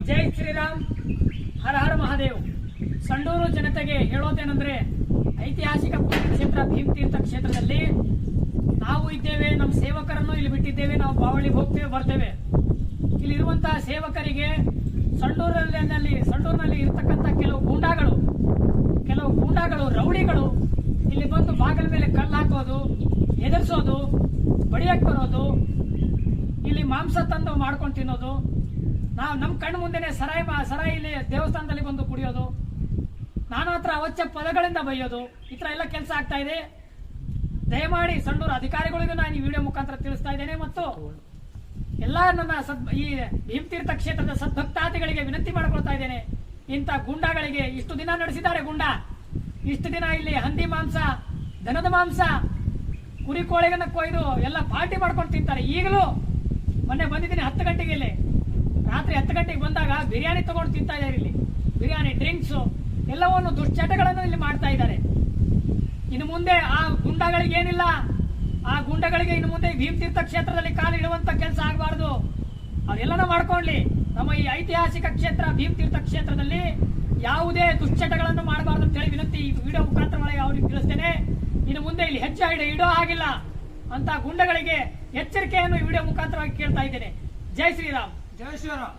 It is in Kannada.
ಜೈ ಶ್ರೀರಾಮ್, ಹರ ಹರ ಮಹಾದೇವ್. ಸಂಡೂರು ಜನತೆಗೆ ಹೇಳೋದೇನೆಂದ್ರೆ, ಐತಿಹಾಸಿಕ ಪುಣ್ಯಕ್ಷೇತ್ರ ಭೀಮತೀರ್ಥ ಕ್ಷೇತ್ರದಲ್ಲಿ ನಾವು ಇದ್ದೇವೆ. ನಮ್ಮ ಸೇವಕರನ್ನು ಇಲ್ಲಿ ಬಿಟ್ಟಿದ್ದೇವೆ. ನಾವು ಬಾವಳಿಗೆ ಹೋಗ್ತೇವೆ, ಬರ್ತೇವೆ. ಇಲ್ಲಿರುವಂತಹ ಸೇವಕರಿಗೆ ಸಂಡೂರಿನಲ್ಲಿ ಇರತಕ್ಕಂಥ ಕೆಲವು ಗೂಂಡಾಗಳು ರೌಡಿಗಳು ಇಲ್ಲಿ ಬಂದು ಬಾಗಿಲ ಮೇಲೆ ಕಲ್ಲು ಹಾಕೋದು, ಎದುರಿಸೋದು, ಬಡಿಯಕ್ಕೆ ಬರೋದು, ಇಲ್ಲಿ ಮಾಂಸ ತಂದು ಮಾಡ್ಕೊಂಡು ತಿನ್ನೋದು, ನಾವು ನಮ್ಮ ಕಣ್ಣು ಮುಂದೆನೆ ಸರಾಯಿಲಿ ದೇವಸ್ಥಾನದಲ್ಲಿ ಬಂದು ಕುಡಿಯೋದು, ನಾನಾ ಹತ್ರ ಅವಶ್ಯ ಪದಗಳಿಂದ ಬೈಯೋದು, ಈ ತರ ಎಲ್ಲ ಕೆಲಸ ಆಗ್ತಾ ಇದೆ. ದಯಮಾಡಿ ಸಂಡೂರು ಅಧಿಕಾರಿಗಳಿಗೂ ನಾನು ಈ ವಿಡಿಯೋ ಮುಖಾಂತರ ತಿಳಿಸ್ತಾ ಇದ್ದೇನೆ ಮತ್ತು ಎಲ್ಲ ನನ್ನ ಈ ಭೀಮತೀರ್ಥ ಕ್ಷೇತ್ರದ ಸದ್ಭಕ್ತಾದಿಗಳಿಗೆ ವಿನಂತಿ ಮಾಡಿಕೊಳ್ತಾ ಇದ್ದೇನೆ. ಇಂಥ ಗುಂಡಾಗಳಿಗೆ ಇಷ್ಟು ದಿನ ನಡೆಸಿದ್ದಾರೆ. ಇಷ್ಟು ದಿನ ಇಲ್ಲಿ ಹಂದಿ ಮಾಂಸ, ದನದ ಮಾಂಸ, ಕುರಿ ಕೋಳಿಗನ್ನ ಕೊಯ್ದು ಎಲ್ಲ ಪಾರ್ಟಿ ಮಾಡ್ಕೊಂಡು ತಿಂತಾರೆ. ಈಗಲೂ ಮೊನ್ನೆ ಬಂದಿದ್ದೀನಿ 10 ಗಂಟೆಗೆ, ಇಲ್ಲಿ ರಾತ್ರಿ 10 ಗಂಟೆಗೆ ಬಂದಾಗ ಬಿರಿಯಾನಿ ತಗೊಂಡು ತಿಂತಾ ಇದ್ದಾರೆ. ಇಲ್ಲಿ ಬಿರಿಯಾನಿ, ಡ್ರಿಂಕ್ಸ್ ಎಲ್ಲವನ್ನು ದುಶ್ಚಟಗಳನ್ನು ಇಲ್ಲಿ ಮಾಡ್ತಾ ಇದ್ದಾರೆ. ಇನ್ನು ಮುಂದೆ ಆ ಗುಂಡಗಳಿಗೆ ಏನಿಲ್ಲ, ಆ ಗುಂಡಗಳಿಗೆ ಇನ್ನು ಮುಂದೆ ಭೀಮತೀರ್ಥ ಕ್ಷೇತ್ರದಲ್ಲಿ ಕಾಲು ಇಡುವಂತ ಕೆಲಸ ಆಗಬಾರದು. ಅವರೆಲ್ಲನೂ ಮಾಡ್ಕೊಳ್ಳಿ. ನಮ್ಮ ಈ ಐತಿಹಾಸಿಕ ಕ್ಷೇತ್ರ ಭೀಮತೀರ್ಥ ಕ್ಷೇತ್ರದಲ್ಲಿ ಯಾವುದೇ ದುಶ್ಚಟಗಳನ್ನು ಮಾಡಬಾರದು ಅಂತ ಹೇಳಿ ವಿನಂತಿ ಈ ವಿಡಿಯೋ ಮುಖಾಂತರ ಅವ್ರಿಗೆ ತಿಳಿಸ್ತೇನೆ. ಇನ್ನು ಮುಂದೆ ಇಲ್ಲಿ ಹೆಚ್ಚು ಇಡೋ ಆಗಿಲ್ಲ ಅಂತ ಗುಂಡಗಳಿಗೆ ಎಚ್ಚರಿಕೆಯನ್ನು ಈ ವಿಡಿಯೋ ಮುಖಾಂತರವಾಗಿ ಕೇಳ್ತಾ ಇದ್ದೇನೆ. ಜೈ ಶ್ರೀರಾಮ್. ಜೈ ಶ್ರೀರಾಮ್.